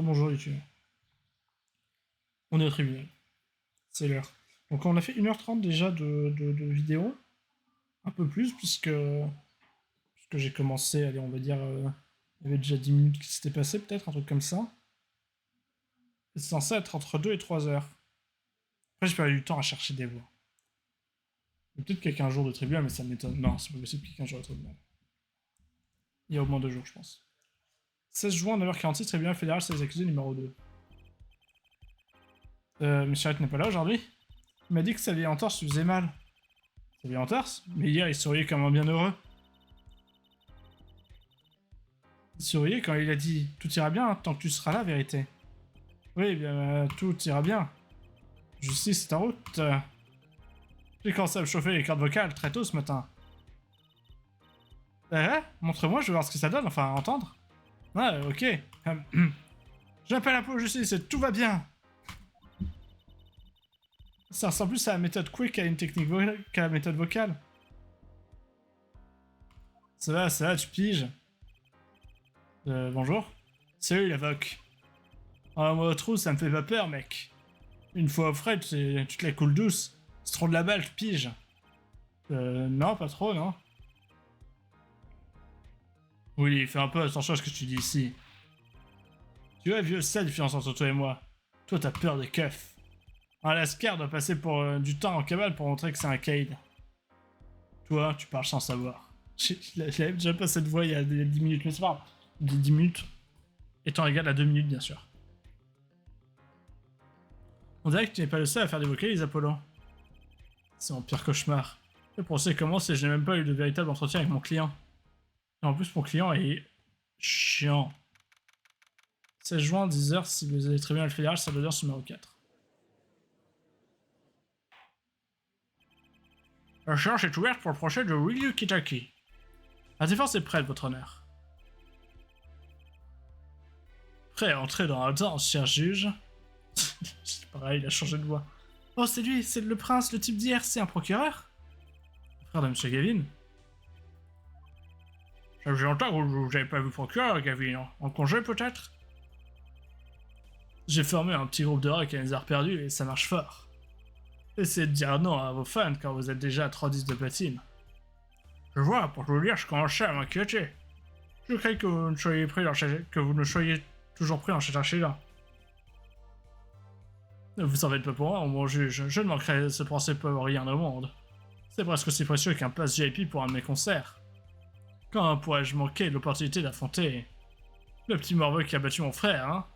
Bonjour YouTube. On est au tribunal. C'est l'heure. Donc on a fait 1h30 déjà de vidéo. Un peu plus puisque j'ai commencé, allez on va dire, il y avait déjà 10 minutes qui s'étaient passées peut-être, un truc comme ça. C'est censé être entre 2 et 3 heures. Après j'ai perdu du temps à chercher des voix. Peut-être qu'il y a 15 jours de tribunal, mais ça m'étonne. Non, c'est pas possible qu'il y ait 15 jours de tribunal. Il y a au moins 2 jours je pense. 16 juin, 9h46, tribunal fédéral, c'est les accusés numéro 2. Monsieur Harriet n'est pas là aujourd'hui. Il m'a dit que sa vieille entorse lui faisait mal. Sa vieille entorse? Mais hier, il souriait comme un bienheureux. Il souriait quand il a dit « Tout ira bien tant que tu seras là, vérité. » Oui, bien, tout ira bien. Justice est en route. J'ai commencé à me chauffer les cordes vocales très tôt ce matin. Montre-moi, je veux voir ce que ça donne, enfin, à entendre. Ah, ok. J'appelle la police justice et tout va bien. Ça ressemble plus à la méthode quick qu'à une technique qu'à la méthode vocale. Ça va, tu piges. Bonjour. Salut l'avoc. Ah, moi, au trou, ça me fait pas peur, mec. Une fois au frais, tu te la coules douce. C'est trop de la balle, tu piges. Non, pas trop, non. Oui, fais un peu attention à ce que tu dis ici. Tu vois, vieux, c'est la différence entre toi et moi. Toi, t'as peur des keufs. Un lascar doit passer pour du temps en cabale pour montrer que c'est un Cade. Toi, tu parles sans savoir. J'avais déjà pas cette voix il y a 10 minutes, mais c'est pas grave. 10 minutes étant égal à 2 minutes, bien sûr. On dirait que tu n'es pas le seul à faire des vocalises, Apollon. C'est mon pire cauchemar. Le procès commence et je n'ai même pas eu de véritable entretien avec mon client. Et en plus, mon client est chiant. 16 juin, 10h, si vous avez tribunal fédéral, salle d'audience numéro 4. La charge est ouverte pour le procès de Ryu Kitaki. La défense est prête, votre honneur. Prêt à entrer dans la danse, cher juge. C'est pareil, il a changé de voix. Oh, c'est lui, c'est le prince, le type d'hier, c'est un procureur? Frère de Monsieur Gavin. Ça faisait longtemps que vous n'avez pas vu procureur, Gavin. En congé, peut-être? J'ai formé un petit groupe de rock à les heures perdues et ça marche fort. Essayez de dire non à vos fans quand vous êtes déjà à 3-10 de platine. Je vois, pour tout dire, je commence à m'inquiéter. Je crains que vous ne soyez toujours pris dans cette archi-là. Ne vous en faites pas pour moi, mon juge, je ne manquerai ce procès pour rien au monde. C'est presque aussi précieux qu'un pass VIP pour un de mes concerts. Quand pourrais-je manquer l'opportunité d'affronter le petit morveux qui a battu mon frère, hein?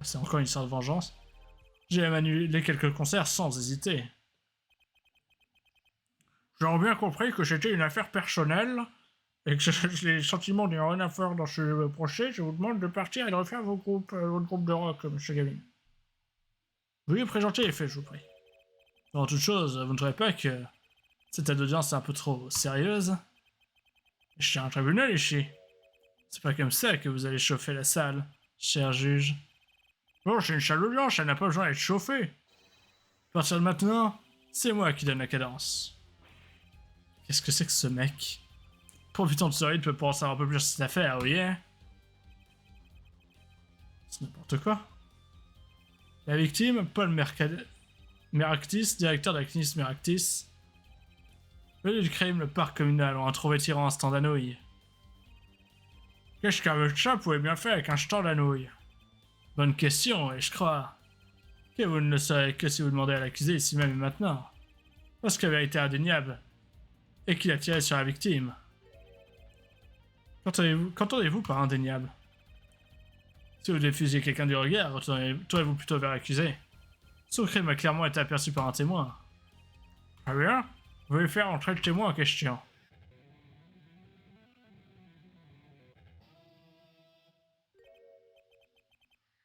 C'est encore une histoire de vengeance. J'ai même annulé quelques concerts sans hésiter. J'aurais bien compris que c'était une affaire personnelle et que les sentiments n'ont rien à faire dans ce procès. Je vous demande de partir et de refaire votre groupe de rock, monsieur Gavin. Veuillez présenter les faits, je vous prie. Avant toute chose, vous ne trouvez pas que cette audience est un peu trop sérieuse? Je suis un tribunal ici. C'est pas comme ça que vous allez chauffer la salle, cher juge. Bon, c'est une salle d'audience, elle n'a pas besoin d'être chauffée. À partir de maintenant, c'est moi qui donne la cadence. Qu'est-ce que c'est que ce mec? Profitant de ce rythme pour en savoir un peu plus sur cette affaire, oui, hein? C'est n'importe quoi. La victime, Paul Meractis, directeur de la clinique Meractis. Le lieu du crime, le parc communal, on a trouvé tirant un stand à nouilles. Qu'est-ce qu'un médecin pouvait bien faire avec un stand à nouilles? Bonne question, et je crois que vous ne le saurez que si vous demandez à l'accusé ici même et maintenant. Parce que la vérité indéniable est qu'il a tiré sur la victime. Qu'entendez-vous par indéniable? Si vous devez fusiller quelqu'un du regard, tournez-vous plutôt vers l'accusé. Son crime a clairement été aperçu par un témoin. Très bien, veuillez faire entrer le témoin en question.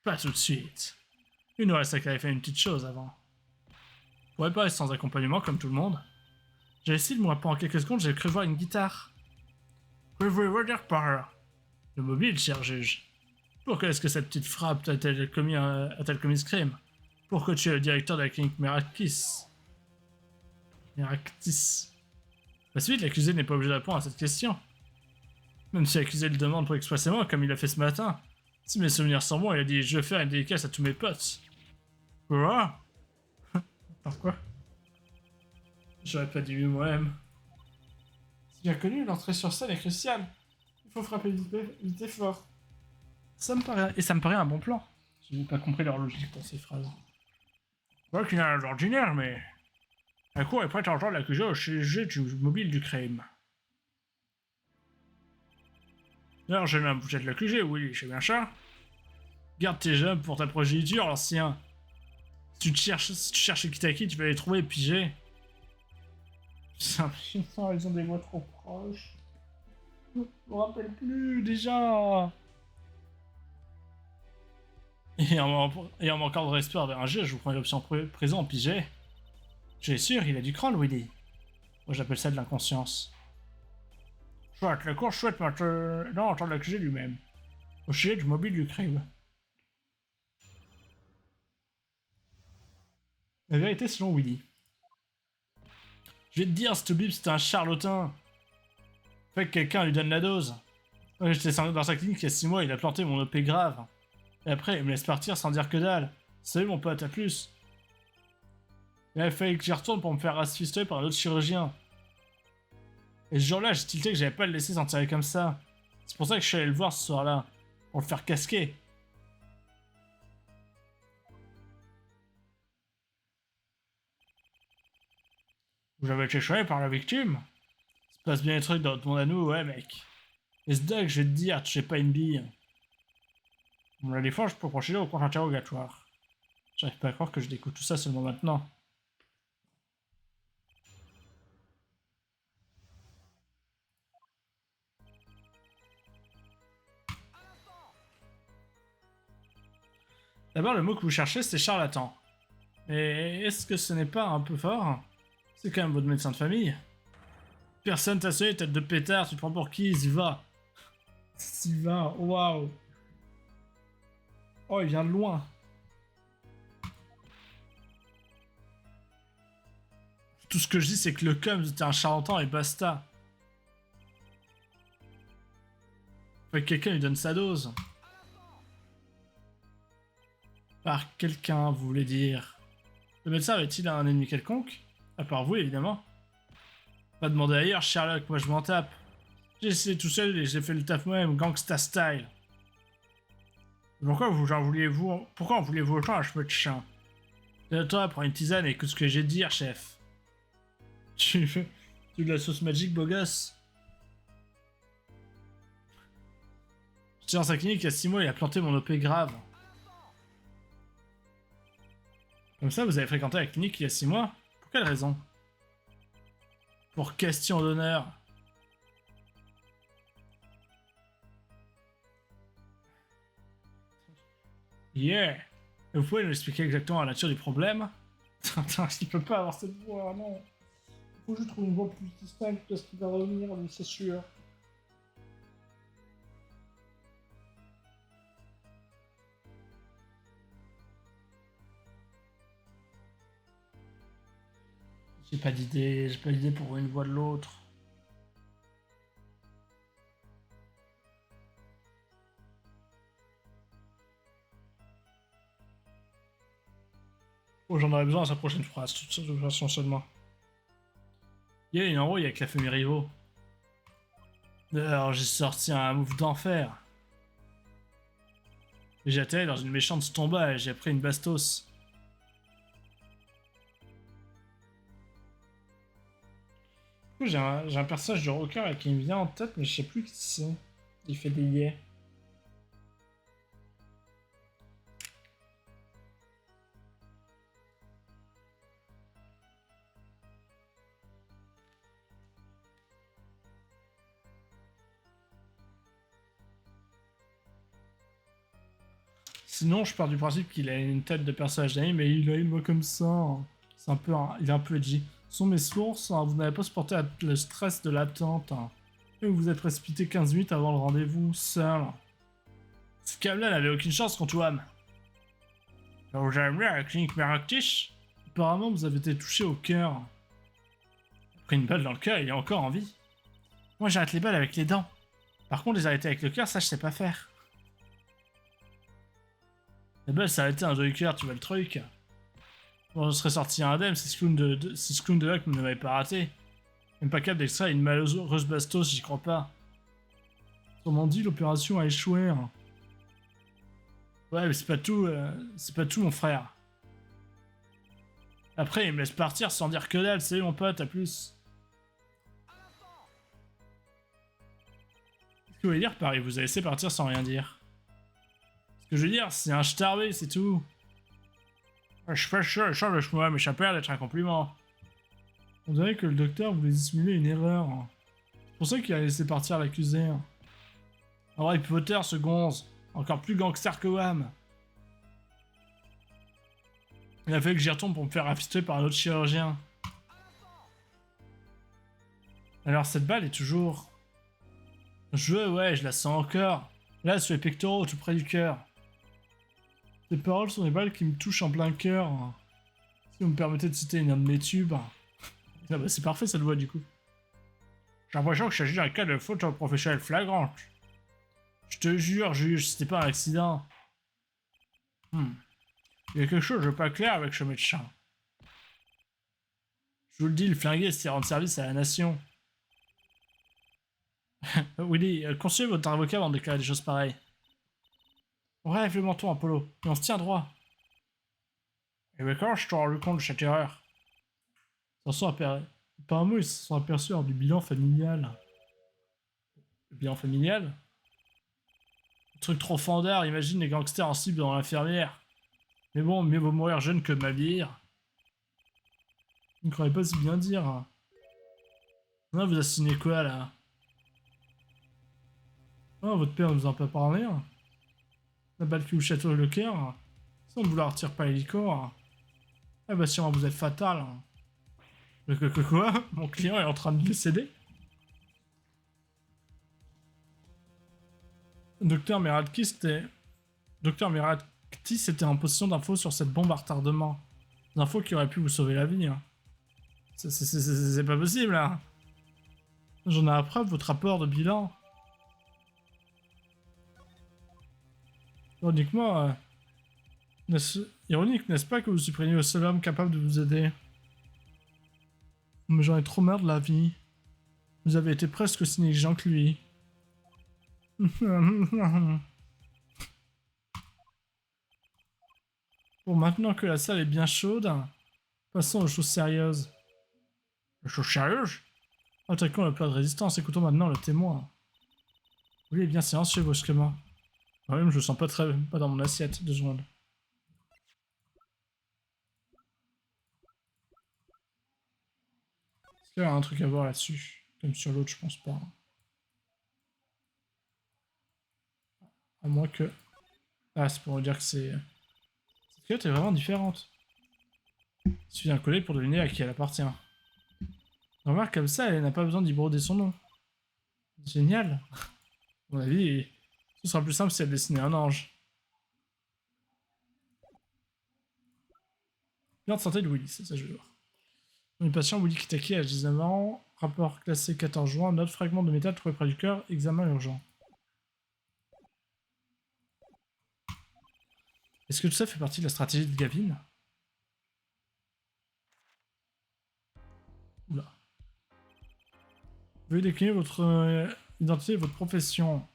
Pas tout de suite. Il nous reste à clarifier une petite chose avant. Vous pourrez pas rester sans accompagnement comme tout le monde? J'ai essayé de me rappeler en quelques secondes, j'ai cru voir une guitare. Que voulez-vous dire par là? Le mobile, cher juge. Pourquoi est-ce que cette petite frappe a-t-elle commis ce crime? Pourquoi tu es le directeur de la clinique Meractis? La suite, l'accusé n'est pas obligé de répondre à cette question. Même si l'accusé le demande pour expressément, comme il a fait ce matin. Si mes souvenirs sont bons, il a dit je vais faire une dédicace à tous mes potes. Quoi? Pourquoi? J'aurais pas dit mieux moi-même. C'est bien connu, l'entrée sur scène est cruciale. Il faut frapper vite et fort. Ça me paraît un bon plan. Je n'ai pas compris leur logique dans ces phrases. Pas qu'il n'a rien d'ordinaire, mais... La cour est prête à entendre l'accusé au sujet du mobile du crime. Alors, jeune homme, vous êtes l'accusé, oui, c'est bien ça? Garde tes jambes pour ta progéniture, l'ancien. Si tu cherches Kitaki, tu vas les trouver pigés. Putain, ils ont des voix trop proches. Je me rappelle plus, déjà. Et en manquant de respect envers un jeu, je vous prends l'option présent, pigé. J'ai sûr, il a du crâne, Willy. Moi, j'appelle ça de l'inconscience. Chouette, la cour souhaite maintenant entendre l'accusé lui-même. Au sujet du mobile du crime. La vérité selon Willy. Je vais te dire, Stubib, c'était un charlatan. Fait que quelqu'un lui donne la dose. Ouais, j'étais dans sa clinique il y a 6 mois, il a planté mon OP grave. Et après, il me laisse partir sans dire que dalle. Salut mon pote, à plus. Il a fallu que j'y retourne pour me faire assister par un autre chirurgien. Et ce jour-là, j'ai tilté que j'avais pas le laisser s'en tirer comme ça. C'est pour ça que je suis allé le voir ce soir-là. Pour le faire casquer. Vous avez été choyé par la victime? Ça se passe bien les trucs dans notre monde à nous, ouais mec. Et ce doc, je vais te dire, tu sais pas une bille. Bon, la défense, je peux procéder au contre-interrogatoire. J'arrive pas à croire que je découvre tout ça seulement maintenant. D'abord, le mot que vous cherchez, c'est charlatan. Mais est-ce que ce n'est pas un peu fort? C'est quand même votre médecin de famille. Personne t'a sonné, tête de pétard, tu te prends pour qui, Ziva? Ziva, waouh. Oh, il vient de loin. Tout ce que je dis, c'est que le cum, c'était un charlatan et basta. Faut que quelqu'un lui donne sa dose. Par quelqu'un, vous voulez dire. Le médecin avait-il un ennemi quelconque? À part vous, évidemment. Pas demander ailleurs, Sherlock, moi je m'en tape. J'ai essayé tout seul et j'ai fait le taf moi-même, gangsta style. Pourquoi en voulez-vous autant à cheveux de chien? Toi, prends une tisane et écoute ce que j'ai à dire, chef. Tu veux de la sauce magique, beau gosse? J'étais dans sa clinique il y a 6 mois, il a planté mon OP grave. Comme ça, vous avez fréquenté la clinique il y a 6 mois? Pour quelle raison? Pour question d'honneur. Yeah! Et vous pouvez nous expliquer exactement la nature du problème? Attends, il peut pas avoir cette voix, non. Il faut juste trouver une voix plus distincte parce qu'il va revenir, lui, c'est sûr. J'ai pas d'idée pour une voix de l'autre. Oh, j'en aurais besoin à sa prochaine phrase, de toute façon seulement. Il y a une embrouille avec la famille Rivaux. Alors j'ai sorti un move d'enfer. J'ai atterri dans une méchante stomba et j'ai pris une bastos. J'ai un personnage de rocker qui me vient en tête, mais je sais plus qui c'est. Il fait des yeux. Sinon, je pars du principe qu'il a une tête de personnage d'anime, mais il a une voix comme ça. C'est un peu, il est un peu edgy. Ce sont mes sources, hein, vous n'avez pas supporté le stress de l'attente. Hein. Et vous vous êtes précipité 15 minutes avant le rendez-vous, seul. Ce câble-là n'avait aucune chance contre WAM. Alors vous avez mis à la clinique Meractish? Apparemment, vous avez été touché au cœur. Après une balle dans le cœur, il est encore en vie. Moi, j'arrête les balles avec les dents. Par contre, les arrêter avec le cœur, ça, je sais pas faire. Eh ben, ça a été un Joker, tu vois le truc. Bon, je serais sorti indemne si ce clown de Huck ne m'avait pas raté. Même pas capable d'extraire une malheureuse bastos, j'y crois pas. Autrement dit, l'opération a échoué. Hein. Ouais, mais c'est pas tout, mon frère. Après, il me laisse partir sans dire que dalle, c'est mon pote, à plus. Qu'est-ce que vous voulez dire, Paris? Vous avez laissé partir sans rien dire. Ce que je veux dire, c'est un starbé, c'est tout. Je suis pas sûr, je pourrais m'échapper d'être un compliment. On dirait que le docteur voulait dissimuler une erreur. C'est pour ça qu'il a laissé partir l'accusé. Harry Potter, ce gonze. Encore plus gangster que Wham. Il a fait que j'y retourne pour me faire rafistoler par un autre chirurgien. Alors cette balle est toujours... ouais, je la sens encore. Là, sur les pectoraux, tout près du cœur. Ces paroles sont des balles qui me touchent en plein cœur. Si vous me permettez de citer une de mes tubes. Ah bah c'est parfait cette voix du coup. J'ai l'impression qu'il s'agit d'un cas de faute professionnelle flagrante. Je te jure, juge, c'était pas un accident. Il y a quelque chose de pas clair avec ce médecin. Je vous le dis, le flingué, c'est rendre service à la nation. Willy, consultez votre avocat avant de déclarer des choses pareilles. On rêve le menton, Apollo, et on se tient droit. Et bien quand je t'ai rendu compte de cette erreur? Ils s'en sont aperçus. Par un mot, ils se sont aperçus lors du bilan familial. Le bilan familial? Un truc trop fandard, imagine les gangsters en cible dans l'infirmière. Mais bon, mieux vaut mourir jeune que mal vieillir. Vous ne croyez pas si bien dire. Hein. Là, vous assinez quoi, là? Ah, votre père ne vous en a pas parlé. Hein. La balle qui vous chatouille le cœur. Hein. Sans vouloir tirer pas l'hélico. Hein. Ah bah sûrement vous êtes fatal. Hein. Quoi? Mon client est en train de décéder? Docteur Meraktis était en possession d'infos sur cette bombe à retardement. Des infos qui auraient pu vous sauver la vie. Hein. C'est pas possible, là. J'en ai à preuve votre rapport de bilan. Ironiquement, ironique, n'est-ce pas, que vous supprimiez le seul homme capable de vous aider? Mais j'en ai trop marre de la vie. Vous avez été presque aussi négligent que lui. Bon, maintenant que la salle est bien chaude, passons aux choses sérieuses. Les choses sérieuses? Attaquons le plat de résistance, écoutons maintenant le témoin. Oui, bien silencieux brusquement. Moi-même, je le sens pas dans mon assiette, 2 secondes. Est-ce qu'il y a un truc à voir là-dessus? Comme sur l'autre, je pense pas. À moins que... Ah, c'est pour me dire que c'est... Cette carte est vraiment différente. Il suffit d'un collet pour deviner à qui elle appartient. Remarque, comme ça, elle n'a pas besoin d'y broder son nom. Génial. À mon avis, ce sera plus simple si elle dessinait un ange. Bien de santé de Willy, c'est ça que je veux voir. Une patient Willy Kitaki, âge 19 ans, rapport classé 14 juin, note fragment de métal trouvé près du cœur, examen urgent. Est-ce que tout ça fait partie de la stratégie de Gavin? Oula. Veuillez décliner votre identité et votre profession.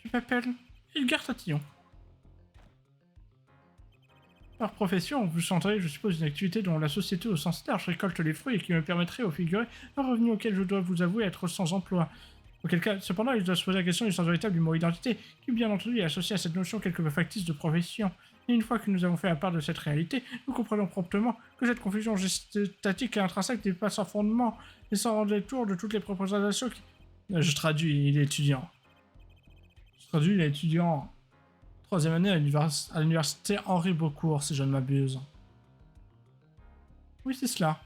Je m'appelle Edgar Tatillon. Par profession, vous chanterez, je suppose, une activité dont la société au sens large récolte les fruits et qui me permettrait, au figuré, un revenu auquel je dois vous avouer être sans emploi. Auquel cas, cependant, il doit se poser la question du sens véritable du mot identité, qui bien entendu est associé à cette notion quelque peu factice de profession. Et une fois que nous avons fait la part de cette réalité, nous comprenons promptement que cette confusion statique et intrinsèque n'est pas sans fondement et sans détour de toutes les propositions qui... Je traduis, il est étudiant. Troisième année à l'université Henri Beaucourt, si je ne m'abuse. Oui, c'est cela.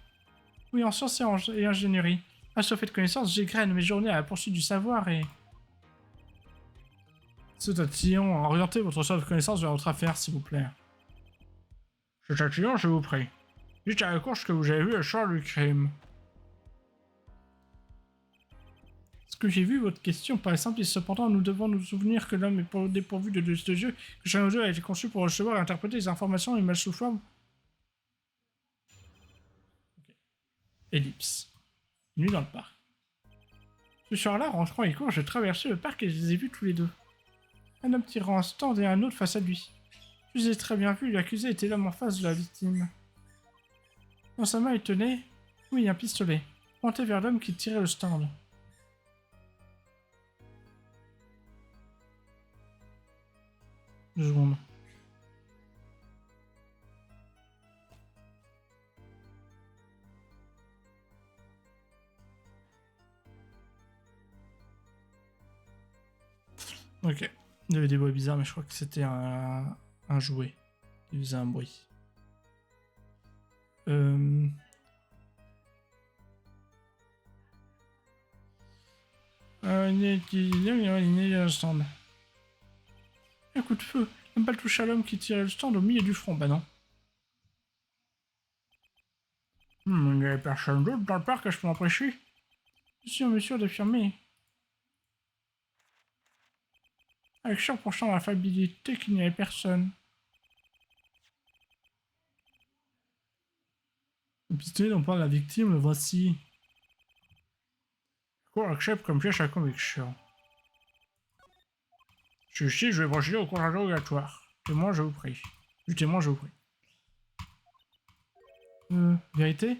Oui, en sciences et ingénierie. Assoiffé de connaissances, j'égrène mes journées à la poursuite du savoir et... Ce tatillon, orientez votre soif de connaissances vers votre affaire, s'il vous plaît. Ce tatillon, je vous prie. Dites à la course que vous avez vu le soir du crime. Ce que j'ai vu, votre question paraît simple, et cependant nous devons nous souvenir que l'homme est dépourvu de yeux, que chaque jeu a été conçu pour recevoir et interpréter des informations images sous forme. Okay. Ellipse. Nuit dans le parc. Ce soir-là, rentrant et court, je traversais le parc et je les ai vus tous les deux. Un homme tirant un stand et un autre face à lui. Je les ai très bien vus, l'accusé était l'homme en face de la victime. Dans sa main, il tenait, oui, un pistolet, pointé vers l'homme qui tirait le stand. Deux secondes. Ok. Il y avait des bruits bizarres, mais je crois que c'était un jouet. Il faisait un bruit. Un stand. Un coup de feu. Une balle touche à l'homme qui tirait le stand au milieu du front. Bah non. Il n'y avait personne d'autre dans le parc, je peux m'empêcher. Je suis en mesure d'affirmer. Avec 100% d'affabilité qu'il n'y avait personne. Le pistolet dont parle la victime, le voici. Quoi accepte comme pièce à conviction. Ceci, je vais procéder au cours interrogatoire. Témoin, je vous prie. Du témoin, je vous prie. Vérité?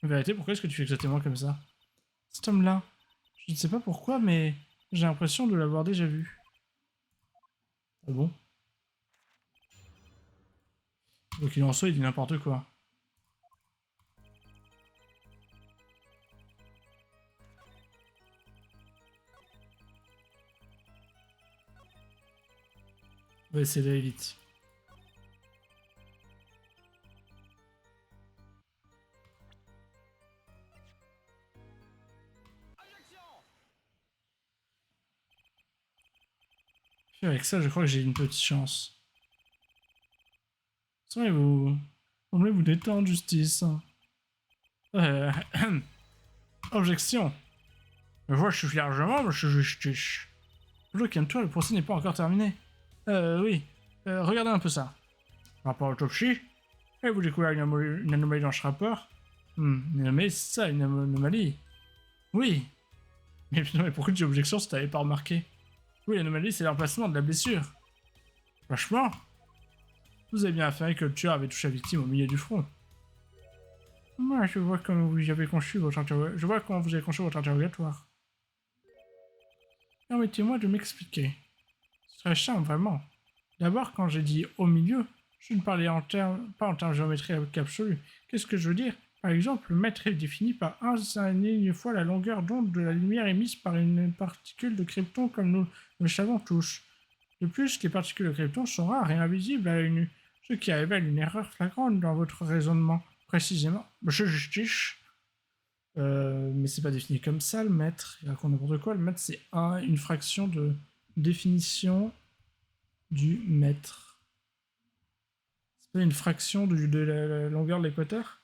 Vérité, pourquoi est-ce que tu fais exactement comme ça? Cet homme-là, je ne sais pas pourquoi, mais j'ai l'impression de l'avoir déjà vu. Ah bon? Donc il en soit, il dit n'importe quoi. On va essayer d'aller vite. Puis avec ça, je crois que j'ai une petite chance. C'est vrai, vous voulez vous détendre, justice. Objection. Je vois, je suis largement, monsieur justice. Je calme-toi, le procès n'est pas encore terminé. Oui. Regardez un peu ça. Rapport à l'autopsie. Et vous découvrez une anomalie dans ce rapport. Une anomalie, c'est ça, une anomalie. Oui. Mais putain, mais pourquoi tu dis objection si t'avais pas remarqué? Oui, l'anomalie, c'est l'emplacement de la blessure. Franchement, vous avez bien affirmé que le tueur avait touché la victime au milieu du front. Moi, je vois comment vous avez conçu votre interrogatoire. Permettez-moi de m'expliquer. C'est très simple, vraiment. D'abord, quand j'ai dit au milieu, je ne parlais pas en termes géométriques absolus. Qu'est-ce que je veux dire? Par exemple, le mètre est défini par 1/1 fois la longueur d'onde de la lumière émise par une particule de krypton comme nous le savons tous. De plus, les particules de krypton sont rares et invisibles à l'œil nu, ce qui révèle une erreur flagrante dans votre raisonnement. Précisément, monsieur Justice. Mais c'est pas défini comme ça, le mètre. Il raconte n'importe quoi. Le mètre, c'est une fraction de définition du mètre. C'est pas une fraction de la longueur de l'équateur?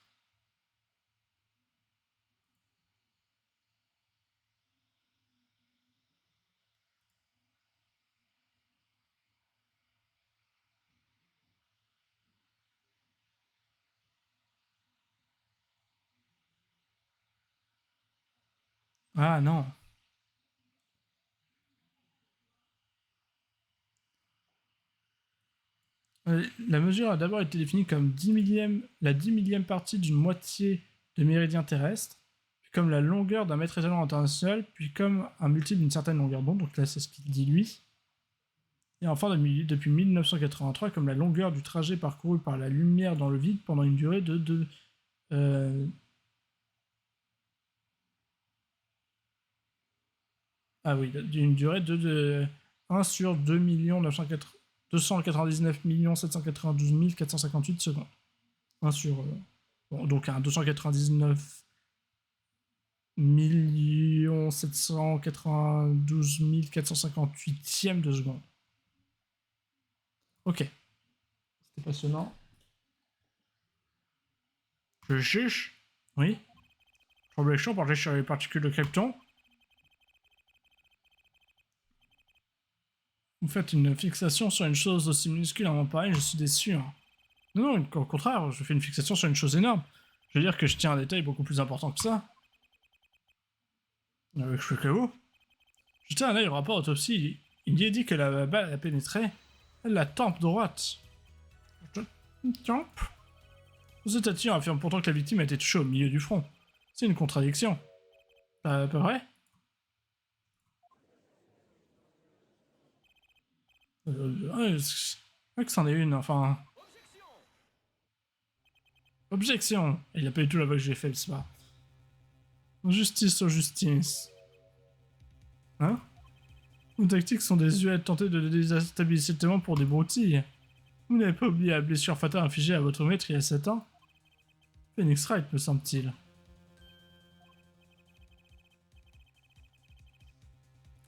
Ah non. La mesure a d'abord été définie comme la 10 millième partie d'une moitié de méridien terrestre, puis comme la longueur d'un mètre étalon international, puis comme un multiple d'une certaine longueur d'onde, donc là c'est ce qu'il dit lui. Et enfin, depuis 1983, comme la longueur du trajet parcouru par la lumière dans le vide pendant une durée de ah oui, d'une durée de 1 sur 2 299 792 458 secondes. 1 sur... bon, donc un 299 792 458e de seconde. Ok. C'était passionnant. Je juge. Oui. Objection portée sur les particules de krypton. faites une fixation sur une chose aussi minuscule à un moment pareil, je suis déçu. Hein. Non, non, au contraire, je fais une fixation sur une chose énorme. Je veux dire que je tiens un détail beaucoup plus important que ça. Avec ce que vous. Jeter un œil au rapport autopsie, il y est dit que la balle a pénétré la tempe droite. Tempe. Cet attire affirme pourtant que la victime a été touchée au milieu du front. C'est une contradiction. Pas vrai? Ouais, que c'en est une, enfin... Objection! Il a pas du tout la voix que j'ai fait, c'est pas. Justice aux justice. Hein? Vos tactiques sont désuètes, tenter de déstabiliser tellement pour des broutilles. Vous n'avez pas oublié la blessure fatale infligée à votre maître il y a 7 ans? Phoenix Wright, me semble-t-il.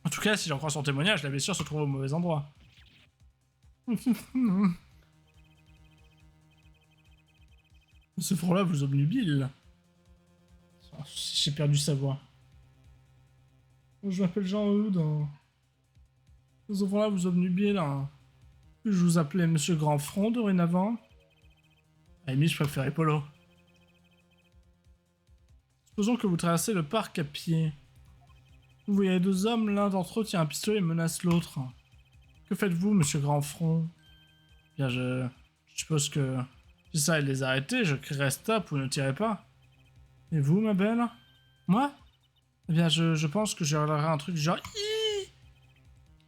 En tout cas, si j'en crois son témoignage, la blessure se trouve au mauvais endroit. Ce front-là vous obnubile. J'ai perdu sa voix. Je m'appelle Jean-Eudes. Ce front-là vous obnubile. Je vous appelais Monsieur Grand Front dorénavant. À je préférais Polo. Supposons que vous traversez le parc à pied. Vous voyez deux hommes, l'un d'entre eux tient un pistolet et menace l'autre. Que faites-vous, Monsieur Grand Front? Bien, je suppose que si ça aide les arrêter, je crierai stop ou ne tirez pas. Et vous, ma belle? Moi? Eh bien, je pense que j'aurais un truc genre... Hiii.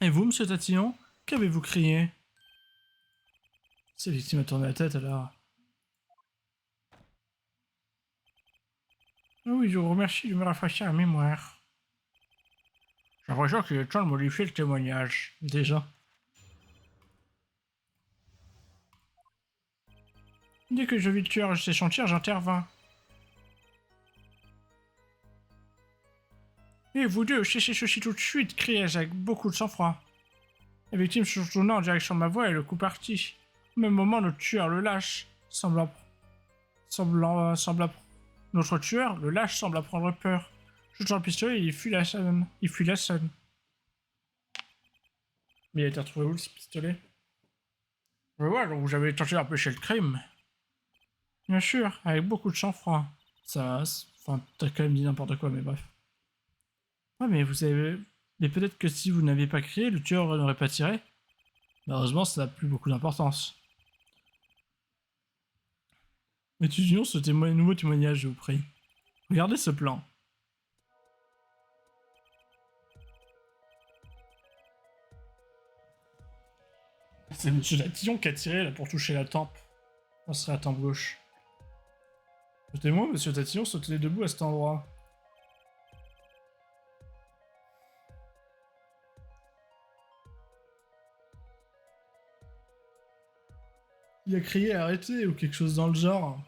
Et vous, Monsieur Tatillon? Qu'avez-vous crié? C'est victime a tourné la tête, alors... Ah oui, je vous remercie de me rafraîchir la mémoire. J'ai l'impression qu'il est temps de modifier le témoignage. Déjà. Dès que je vis le tueur chez son tir, j'intervins. Et vous deux, cessez ceci tout de suite, criai-je avec beaucoup de sang-froid. La victime se tourna en direction de ma voix et le coup partit. Au même moment, notre tueur, le lâche, notre tueur, le lâche, semble prendre peur. Jetant le pistolet, il fuit la scène. Mais il a été retrouvé où, ce pistolet? Je vois, donc vous avez tenté d'empêcher le crime. Bien sûr, avec beaucoup de sang-froid. Ça... Enfin, t'as quand même dit n'importe quoi, mais bref. Ouais, mais vous avez... Mais peut-être que si vous n'aviez pas crié, le tueur n'aurait pas tiré. Malheureusement, ça n'a plus beaucoup d'importance. Étudions ce nouveau témoignage, je vous prie. Regardez ce plan. C'est M. Latillon qui a tiré là pour toucher la tempe. Ça serait la tempe gauche. Le témoin, M. Tatillon, se tenait debout à cet endroit. Il a crié arrêtez ou quelque chose dans le genre.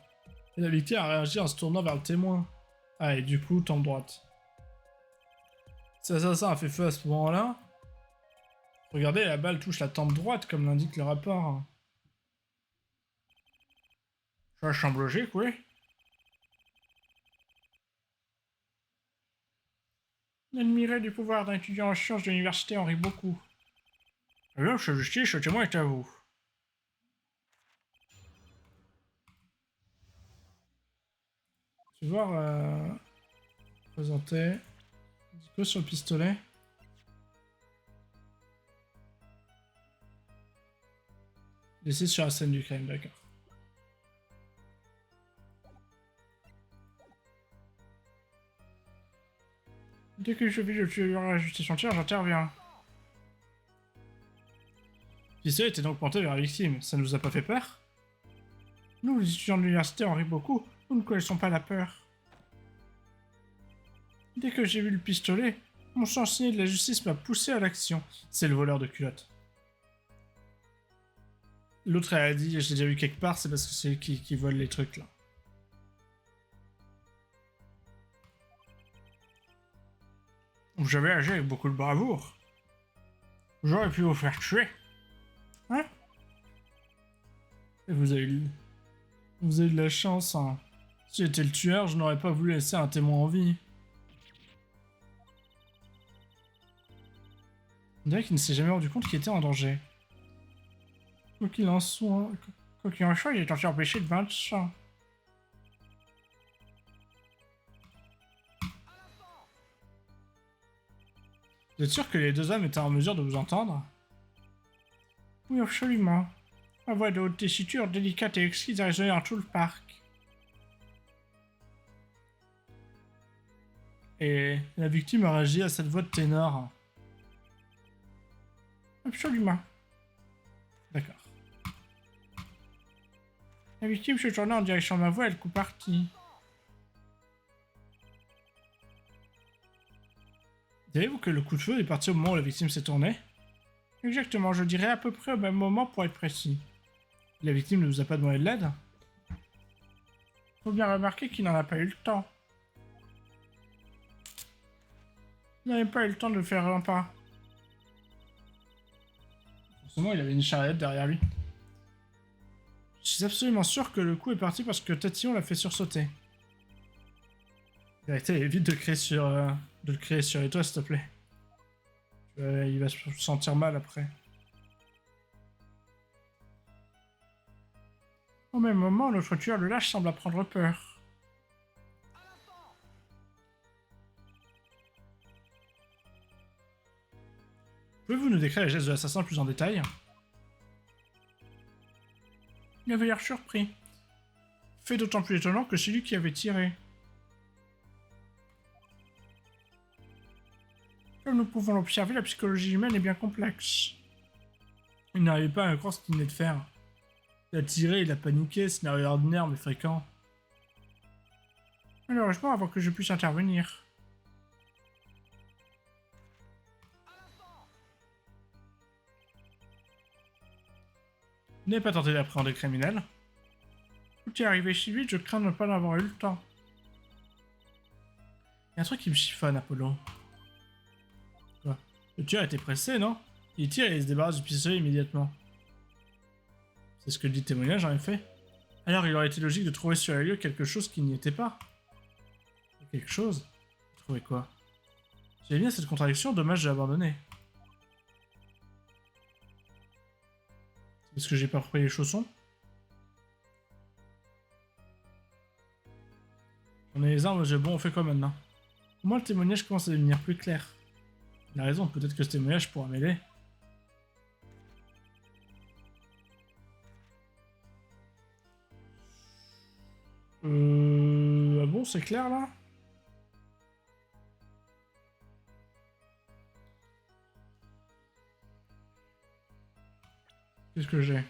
Et la victime a réagi en se tournant vers le témoin. Ah, et du coup, tempe droite. Si l'assassin a fait feu à ce moment-là, regardez, la balle touche la tempe droite, comme l'indique le rapport. Ça semble logique, oui. L'admiré du pouvoir d'un étudiant en sciences de l'université Henri Beaucoup. Eh bien, monsieur Justice, le témoin est à vous. Tu vas voir, présenter. Dis quoi sur le pistolet? Laissez sur la scène du crime, d'accord. Dès que je vis le tueur ajuster son tir, j'interviens. Le pistolet était donc pointé vers la victime. Ça ne vous a pas fait peur? Nous, les étudiants de l'université, on rit beaucoup. Nous ne connaissons pas la peur. Dès que j'ai vu le pistolet, mon chancelier de la justice m'a poussé à l'action. C'est le voleur de culottes. L'autre, elle a dit, je l'ai déjà vu quelque part, c'est parce que c'est lui qui vole les trucs, là. Vous avez agi avec beaucoup de bravoure. J'aurais pu vous faire tuer. Hein? Et vous avez eu de la chance, hein. Si j'étais le tueur, je n'aurais pas voulu laisser un témoin en vie. On dirait qu'il ne s'est jamais rendu compte qu'il était en danger. Quoi qu'il en soit, il est censé empêcher le bain de sang. Vous êtes sûr que les deux hommes étaient en mesure de vous entendre? Oui, absolument. Ma voix de haute tessiture, délicate et exquise a résonné dans tout le parc. Et la victime a réagi à cette voix de ténor. Absolument. D'accord. La victime se tourna en direction de ma voix et le coup partit. Diriez-vous que le coup de feu est parti au moment où la victime s'est tournée? Exactement, je dirais à peu près au même moment pour être précis. La victime ne vous a pas demandé de l'aide? Faut bien remarquer qu'il n'en a pas eu le temps. Il n'avait pas eu le temps de faire un pas. Forcément, il avait une charrette derrière lui. Je suis absolument sûr que le coup est parti parce que Tatillon l'a fait sursauter. Vérité, évite de le créer sur les toits, s'il te plaît. Il va se sentir mal après. Au même moment, notre tueur de lâche semble prendre peur. Pouvez-vous nous décrire les gestes de l'assassin plus en détail? Il avait l'air surpris. Fait d'autant plus étonnant que c'est lui qui avait tiré. Comme nous pouvons l'observer, la psychologie humaine est bien complexe. Il n'arrivait pas à croire ce qu'il venait de faire. Il a tiré, il a paniqué, scénario ordinaire mais fréquent. Malheureusement, avant que je puisse intervenir. Vous n'avez pas tenté d'appréhender le criminel? Tout est arrivé si vite, je crains de ne pas en avoir eu le temps. Il y a un truc qui me chiffonne, Apollo. Quoi? Le tueur était pressé, non? Il tire et il se débarrasse du pistolet immédiatement. C'est ce que dit le témoignage, en effet. Alors, il aurait été logique de trouver sur les lieux quelque chose qui n'y était pas. Quelque chose? Trouver quoi? J'aime bien cette contradiction, dommage de l'abandonner. C'est parce que j'ai pas repris les chaussons? On a les armes aux yeux bons, on fait quoi maintenant? Au moins, le témoignage commence à devenir plus clair. Il a raison, peut-être que ce témoignage pourra m'aider. Ah bon, c'est clair là? Qu'est-ce que j'ai?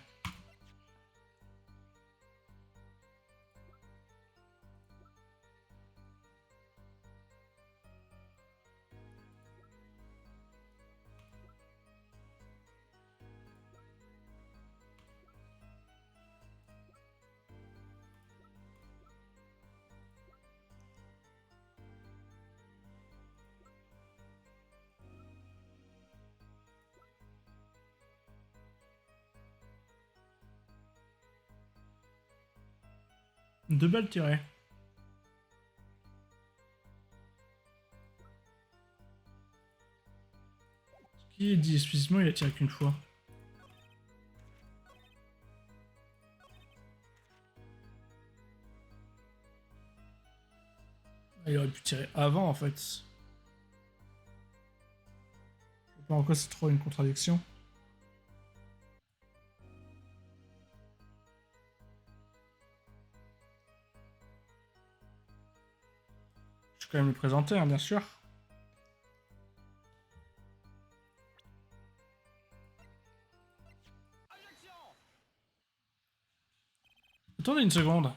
Deux balles tirées. Ce qui dit explicitement, il a tiré qu'une fois. Il aurait pu tirer avant en fait. Je sais pas en quoi c'est trop une contradiction. Je vais quand même le présenter, hein, bien sûr. Attendez une seconde.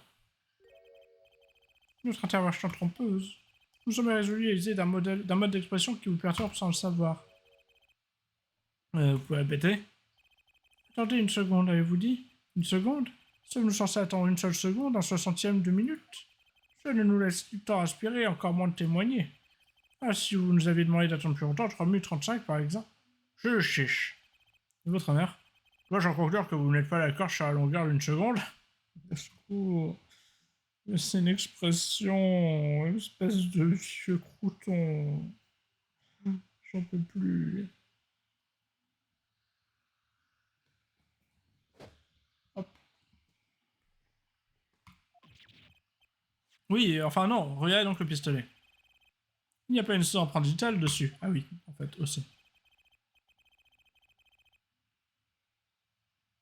Notre intervention trompeuse. Nous sommes résolus à user d'un mode d'expression qui vous perturbe sans le savoir. Vous pouvez répéter? Attendez une seconde, avez-vous dit? Une seconde? Sommes-nous censés attendre une seule seconde, un 60e de minute? Ça ne nous laisse du temps à aspirer, encore moins de témoigner. Ah, si vous nous aviez demandé d'attendre plus longtemps, 3 minutes 35 par exemple. Je chiche. Votre honneur. Dois-je en conclure que vous n'êtes pas d'accord sur la longueur d'une seconde? C'est une expression, espèce de vieux crouton. J'en peux plus. Oui, enfin non, regardez donc le pistolet. Il n'y a pas une seule empreinte digitale dessus. Ah oui, en fait, aussi.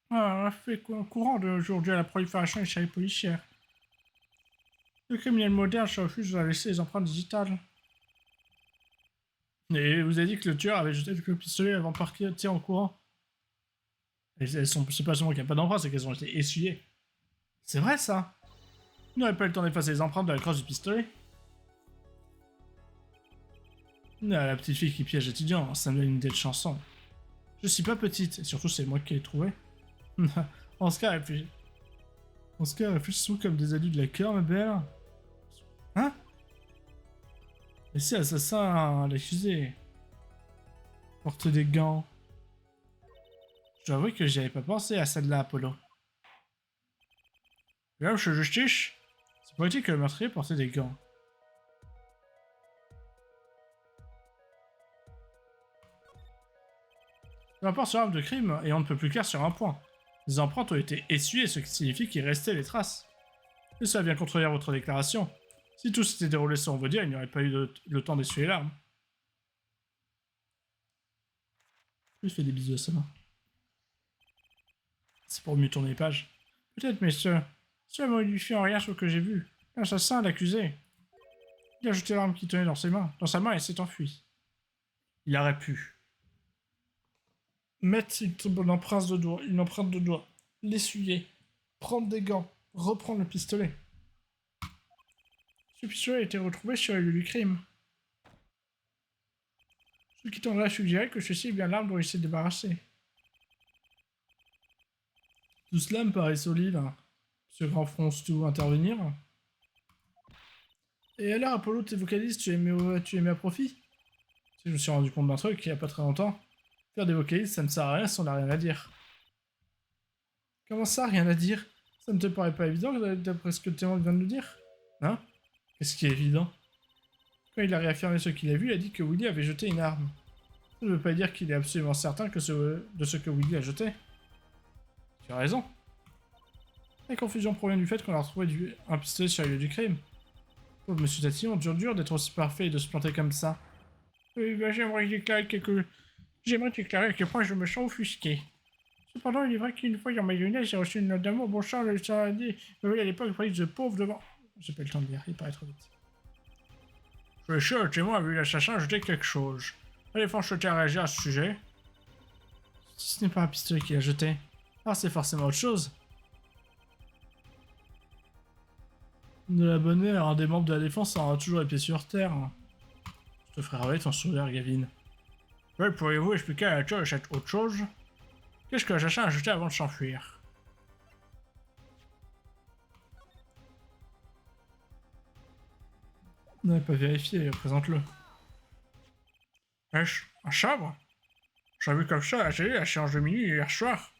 Ah, un fait courant d'aujourd'hui à la prolifération des séries policières. Le criminel moderne se refuse à laisser les empreintes digitales. Et vous avez dit que le tueur avait jeté le pistolet avant de partir en courant. Et c'est pas seulement qu'il n'y a pas d'empreintes, c'est qu'elles ont été essuyées. C'est vrai ça. Il n'aurait pas eu le temps d'effacer les empreintes de la crosse du pistolet. Ah, la petite fille qui piège l'étudiant, ça me donne une idée de chanson. Je suis pas petite, et surtout c'est moi qui l'ai trouvée. Oscar réfléchit. Oscar réfléchissons comme des adultes de la cœur, ma belle. Hein? Et si assassin, l'accusé porte des gants. Je dois avouer que j'y avais pas pensé à celle-là, Apollo. Là, je suis justice. C'est politique que le meurtrier portait des gants. Le rapport sur l'arme de crime et on ne peut plus clair sur un point. Les empreintes ont été essuyées, ce qui signifie qu'il restait les traces. Et ça vient contredire votre déclaration. Si tout s'était déroulé selon vos dires, il n'y aurait pas eu le temps d'essuyer l'arme. Je fais des bisous à sa main. C'est pour mieux tourner les pages. Peut-être, messieurs. Cela modifie en rien ce que j'ai vu. L'assassin, l'accusé. Il a jeté l'arme qui tenait dans sa main et s'est enfui. Il aurait pu mettre une empreinte de doigt, l'essuyer, prendre des gants, reprendre le pistolet. Ce pistolet a été retrouvé sur le lieu du crime. Ce qui tendrait à suggérer que ceci est bien l'arme dont il s'est débarrassé. Tout cela me paraît solide. Ce grand fronce tout intervenir. Et alors, Apollo, tes vocalises, tu aimais à profit? Je me suis rendu compte d'un truc il y a pas très longtemps. Faire des vocalises, ça ne sert à rien si on n'a rien à dire. Comment ça, rien à dire? Ça ne te paraît pas évident d'après ce que Théon vient de nous dire? Hein? Qu'est-ce qui est évident? Quand il a réaffirmé ce qu'il a vu, il a dit que Willy avait jeté une arme. Ça ne veut pas dire qu'il est absolument certain de ce que Willy a jeté. Tu as raison. La confusion provient du fait qu'on a retrouvé un pistolet sur le lieu du crime. Pauvre Monsieur Tatillon, dur d'être aussi parfait et de se planter comme ça. Oui, bah, j'aimerais déclarer à quel point je me sens offusqué. Cependant, il est vrai qu'une fois, dans ma jeunesse, j'ai reçu une note d'amour. Bon sang, ça a dit. Oui, à l'époque, il fallait de pauvre devant. J'ai pas eu le temps de lire, il paraît trop vite. Je suis sûr, le témoin a vu l'assassin jeter quelque chose. Allez, franchement, à réagir à ce sujet. Si ce n'est pas un pistolet qu'il a jeté, alors c'est forcément autre chose. De la bonne heure, un des membres de la défense aura toujours les pieds sur terre. Je te ferai rêver ton sourire, Gavin. Oui, pourriez-vous expliquer à la nature de cette autre chose? Qu'est-ce que l'assassin a jeté avant de s'enfuir? On n'avait pas vérifié, présente-le. Est-ce un sabre? J'ai vu comme ça à la télé à la séance de minuit hier soir.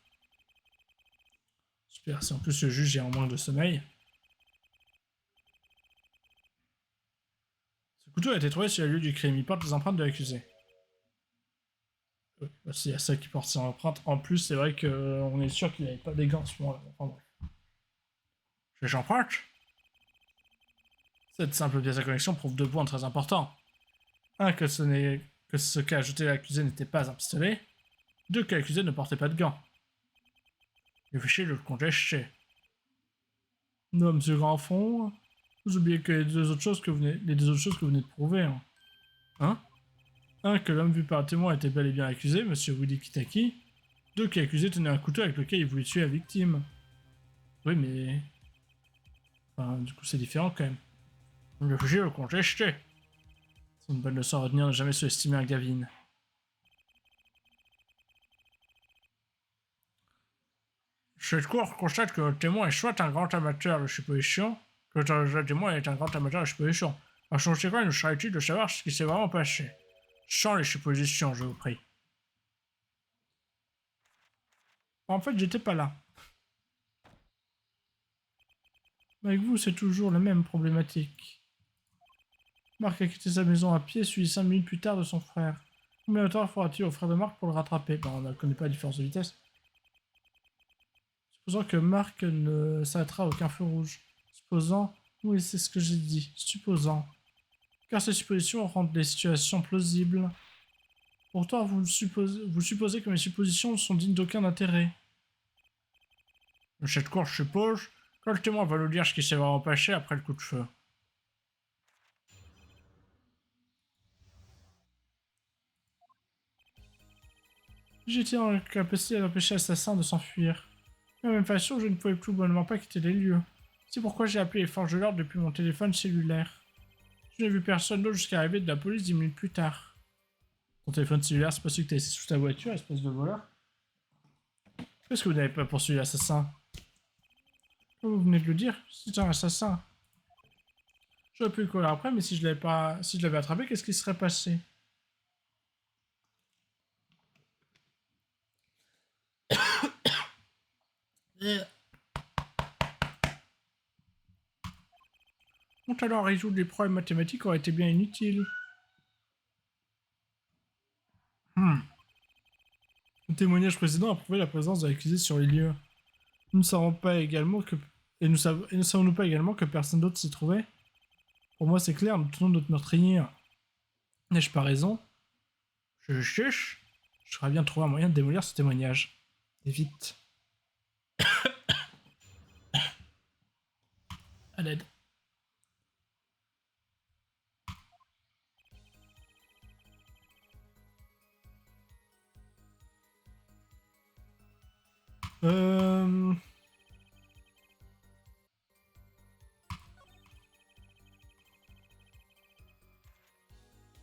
Super, si en plus le juge est en manque de sommeil. Ce couteau a été trouvé sur le lieu du crime, il porte les empreintes de l'accusé. S'il y a ça qui porte ses empreintes, en plus c'est vrai qu'on est sûr qu'il n'avait pas des gants à ce moment-là. Enfin bref. Les empreintes? Cette simple pièce de connexion prouve deux points très importants. Un, que ce qu'a jeté l'accusé n'était pas un pistolet. Deux, que l'accusé ne portait pas de gants. Le fichier le contestait. Non, monsieur Grandfond, vous oubliez que les deux autres choses que vous venez de prouver. Hein? Un, que l'homme vu par le témoin était bel et bien accusé, monsieur Willy Kitaki. Deux, que l'accusé tenait un couteau avec lequel il voulait tuer la victime. Oui, mais... Enfin, du coup, c'est différent quand même. Le fichier le contestait. C'est une bonne leçon à retenir, ne jamais sous-estimer un Gavin. Cette cour constate que le témoin est soit un grand amateur de supposition, que le témoin est un grand amateur de supposition. À son secret, il nous sera utile de savoir ce qui s'est vraiment passé. Sans les suppositions, je vous prie. En fait, j'étais pas là. Avec vous, c'est toujours la même problématique. Marc a quitté sa maison à pied, suivi 5 minutes plus tard de son frère. Combien de temps faudra-t-il au frère de Marc pour le rattraper? On ne connaît pas la différence de vitesse. Supposons que Marc ne s'arrêtera à aucun feu rouge. Supposons Oui, c'est ce que j'ai dit. Supposant. Car ces suppositions rendent les situations plausibles. Pourtant, vous supposez que mes suppositions sont dignes d'aucun intérêt. Cette course, je suppose. Quand le témoin va nous dire ce qui s'est vraiment passé après le coup de feu. J'étais en capacité d'empêcher l'assassin de s'enfuir. De la même façon, je ne pouvais plus bonnement pas quitter les lieux. C'est pourquoi j'ai appelé les forces de l'ordre depuis mon téléphone cellulaire. Je n'ai vu personne d'autre jusqu'à l'arrivée de la police 10 minutes plus tard. Ton téléphone cellulaire, c'est pas celui que t'as laissé sous ta voiture, espèce de voleur. Qu'est-ce que vous n'avez pas poursuivi l'assassin? Vous venez de le dire, c'est un assassin. J'aurais pu le courir après, mais si je l'avais attrapé, qu'est-ce qui serait passé? Mon talent à résoudre les problèmes mathématiques aurait été bien inutile. Le témoignage précédent a prouvé la présence de l'accusé sur les lieux. Nous ne savons pas également que... Et ne savons-nous pas également que personne d'autre s'y trouvait? Pour moi, c'est clair, nous tenons notre meurtrier. N'ai-je pas raison? Je cherche. Je serais bien de trouver un moyen de démolir ce témoignage. Et vite. À l'aide.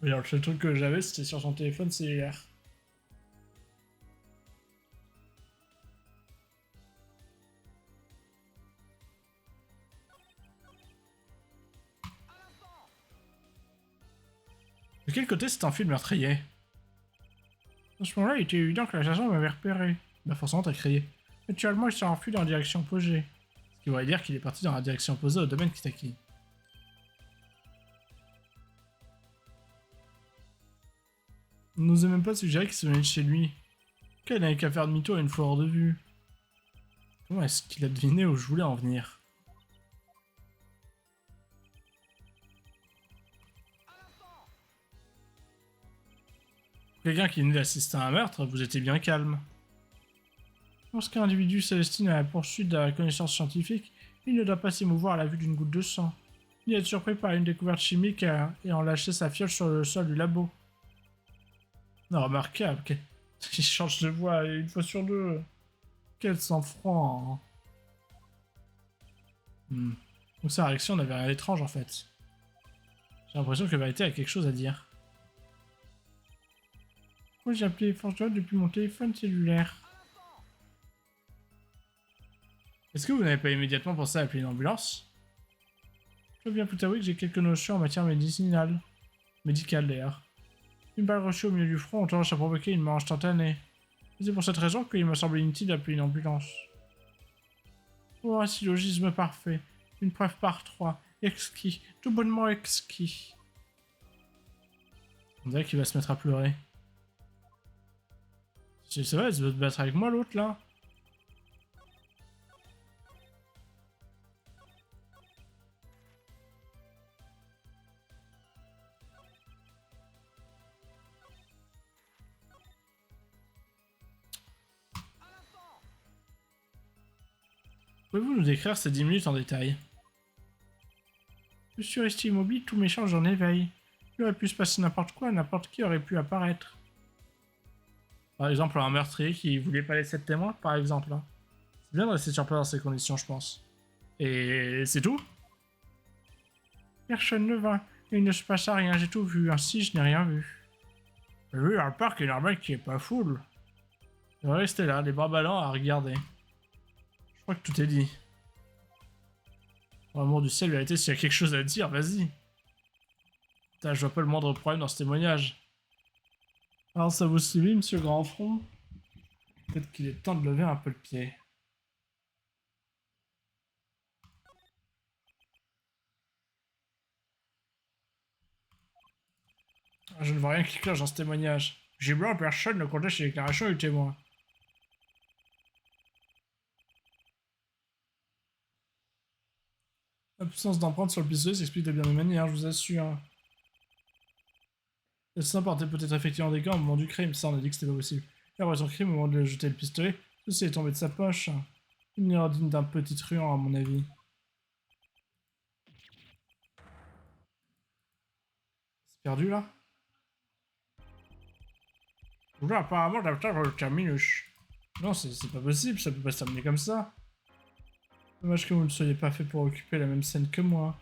Oui, alors, le seul truc que j'avais, c'était sur son téléphone cellulaire. De quel côté c'est un film meurtrier? À ce moment-là, il était évident que l'assassin m'avait repéré. Bah forcément, t'as crié. Actuellement, il s'est enfui dans la direction opposée. Ce qui voudrait dire qu'il est parti dans la direction opposée au domaine Kitaki. On n'osait même pas suggérer qu'il se venait de chez lui. Qu'il n'avait qu'à faire demi-tour une fois hors de vue. Comment est-ce qu'il a deviné où je voulais en venir? Quelqu'un qui venait d'assister à un meurtre, vous étiez bien calme. Lorsqu'un individu se destine à la poursuite de la connaissance scientifique, il ne doit pas s'émouvoir à la vue d'une goutte de sang. Il est surpris par une découverte chimique et en lâcher sa fiole sur le sol du labo. Non, remarquable. Il change de voix une fois sur deux. Quel sang-froid. Donc sa réaction n'avait rien d'étrange en fait. J'ai l'impression que Vérité a quelque chose à dire. Pourquoi j'ai appelé les forces de l'ordre depuis mon téléphone cellulaire? Est-ce que vous n'avez pas immédiatement pensé à appeler une ambulance? Je dois bien tout avouer que j'ai quelques notions en matière médicinale. Médicale d'ailleurs. Une balle reçue au milieu du front ont tendance à provoquer une mort instantanée. C'est pour cette raison qu'il m'a semblé inutile d'appeler une ambulance. Oh, un syllogisme parfait. Une preuve par 3. Exquis. Tout bonnement exquis. On dirait qu'il va se mettre à pleurer. Ça va, il veut se battre avec moi l'autre là? Pouvez-vous nous décrire ces 10 minutes en détail? Je suis resté immobile, tout m'échange en éveil. Il aurait pu se passer n'importe quoi, n'importe qui aurait pu apparaître. Par exemple, un meurtrier qui voulait pas laisser de témoin, par exemple. C'est bien de rester sur place dans ces conditions, je pense. Et c'est tout? Personne ne vint. Il ne se passa rien, j'ai tout vu. Ainsi, je n'ai rien vu. J'ai vu un parc est normal qui est pas full. Il va rester là, les bras ballants à regarder. Je crois que tout est dit. Pour l'amour du ciel, vérité, s'il y a quelque chose à dire, vas-y. Putain, je vois pas le moindre problème dans ce témoignage. Alors ça vous suffit, monsieur Grandfront? Peut-être qu'il est temps de lever un peu le pied. Je ne vois rien qui cloche dans ce témoignage. J'ai blanc, personne ne conteste les déclarations du témoin. L'absence d'empreinte sur le pistolet s'explique de bien des manières, je vous assure. L'assassin portait peut-être effectivement des gants au moment du crime, ça on a dit que c'était pas possible. Et après son crime, au moment de jeter le pistolet, ceci est tombé de sa poche. Une erreur digne d'un petit truand, à mon avis. C'est perdu là? Là, apparemment, la table est terminus. Non, c'est pas possible, ça peut pas se terminer comme ça. Dommage que vous ne soyez pas fait pour occuper la même scène que moi.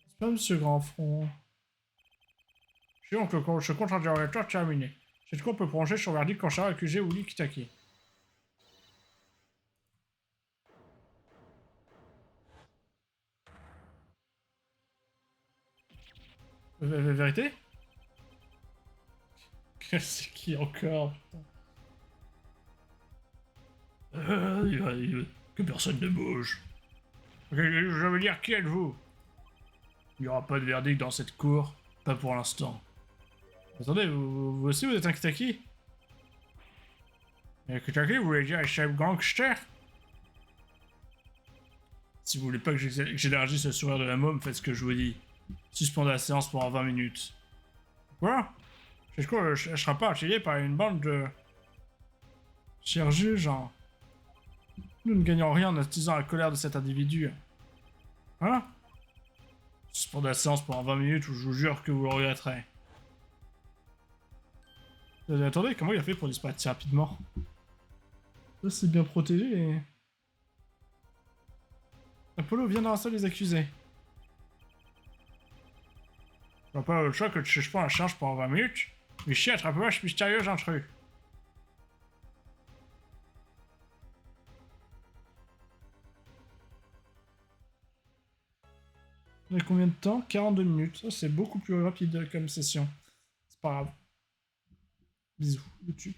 C'est pas monsieur Grandfront. Si donc ce compte interrogatoire terminé. Cette cour peut prononcer sur verdict concernant l'accusé Willy Kitaki. Vérité? C'est qui encore? Que personne ne bouge. Je veux dire, qui êtes-vous? Il n'y aura pas de verdict dans cette cour, pas pour l'instant. Attendez, vous aussi vous êtes un Kitaki? Et Kitaki, vous voulez dire un chef gangster? Si vous voulez pas que j'élargisse le sourire de la môme, faites ce que je vous dis. Suspendez la séance pendant 20 minutes. Quoi? C'est quoi, elle sera pas attirée par une bande de... Cher juge, nous ne gagnons rien en attisant la colère de cet individu. Hein? Suspendez la séance pendant 20 minutes ou je vous jure que vous le regretterez. Attendez, comment il a fait pour disparaître si rapidement? Ça c'est bien protégé. Apollo vient dans la salle des accusés. Je vois pas le choix que tu suspends la séance pendant 20 minutes. Ici, attrape-moi ce mystérieux intrus. On a combien de temps? 42 minutes. Ça, c'est beaucoup plus rapide comme session. C'est pas grave. Bisous, YouTube.